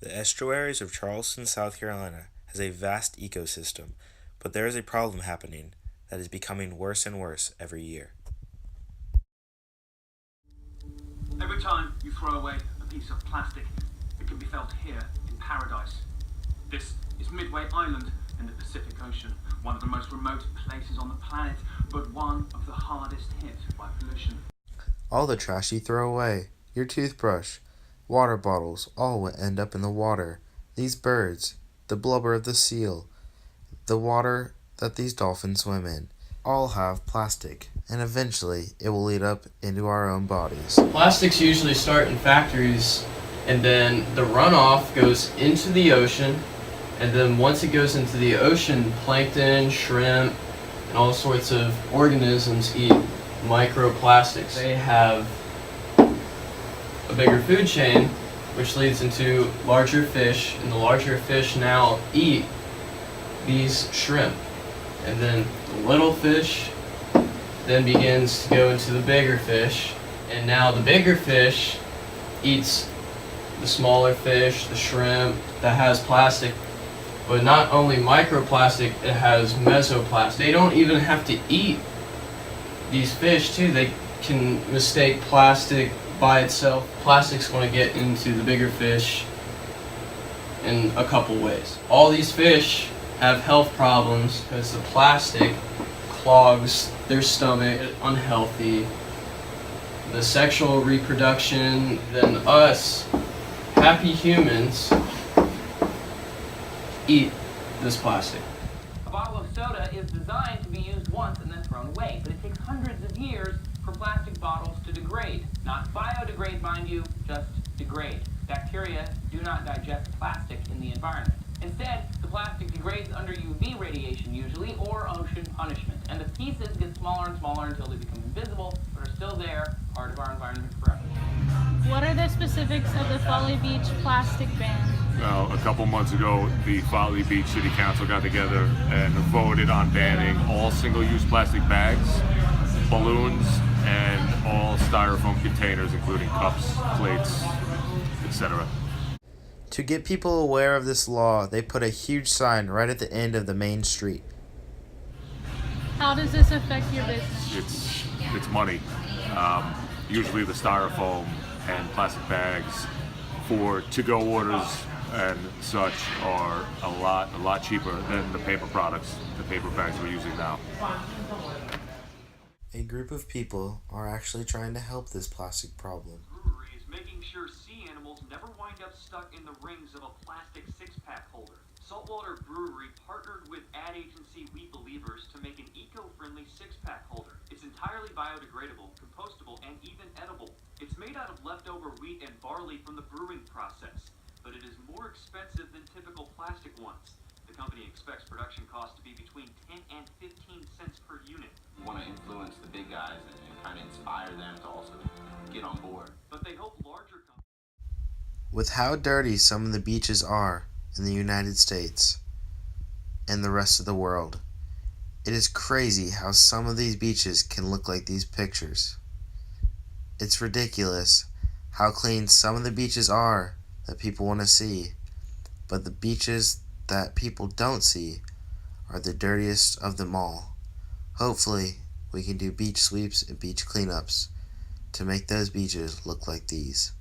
The estuaries of Charleston, South Carolina has a vast ecosystem, but there is a problem happening that is becoming worse and worse every year. Every time you throw away a piece of plastic, it can be felt here in paradise. This is Midway Island in the Pacific Ocean, one of the most remote places on the planet, but one of the hardest hit by pollution. All the trash you throw away, your toothbrush, water bottles, all will end up in the water. These birds, the blubber of the seal, the water that these dolphins swim in, all have plastic, and eventually it will lead up into our own bodies. Plastics usually start in factories, and then the runoff goes into the ocean, and then once it goes into the ocean, plankton, shrimp, and all sorts of organisms eat microplastics. They have a bigger food chain, which leads into larger fish, and the larger fish now eat these shrimp. And then the little fish then begins to go into the bigger fish, and now the bigger fish eats the smaller fish, the shrimp that has plastic. But not only microplastic, it has mesoplastic. They don't even have to eat these fish too. They can mistake plastic by itself. Plastic's going to get into the bigger fish in a couple ways. All these fish have health problems because the plastic clogs their stomach, unhealthy. The sexual reproduction, then us, happy humans, eat this plastic. A bottle of soda is designed to be used once and then thrown away, but it takes hundreds of years for plastic bottles to degrade. Not biodegrade, mind you, just degrade. Bacteria do not digest plastic in the environment. Instead, the plastic degrades under UV radiation usually, or ocean punishment, and the pieces get smaller and smaller until they become invisible, but are still there, part of our environment forever. What are the specifics of the Folly Beach plastic ban? Well, a couple months ago, the Folly Beach City Council got together and voted on banning all single-use plastic bags, balloons, and all styrofoam containers, including cups, plates, etc. To get people aware of this law, they put a huge sign right at the end of the main street. How does this affect your business? It's money. Usually the styrofoam and plastic bags for to-go orders and such are a lot cheaper than the paper products, the paper bags we're using now. A group of people are actually trying to help this plastic problem. Brewery is making sure sea animals never wind up stuck in the rings of a plastic six-pack holder. Saltwater Brewery partnered with ad agency We Believers to make an eco-friendly six-pack holder. It's entirely biodegradable, compostable, and even edible. It's made out of leftover wheat and barley from the brewing process, but it is more expensive than typical plastic ones. The company expects production costs to be between 10 and 15 cents per unit. We want to influence the big guys and kind of inspire them to also get on board. But they hope larger companies... With how dirty some of the beaches are in the United States and the rest of the world, it is crazy how some of these beaches can look like these pictures. It's ridiculous how clean some of the beaches are that people want to see, but the beaches that people don't see are the dirtiest of them all. Hopefully, we can do beach sweeps and beach cleanups to make those beaches look like these.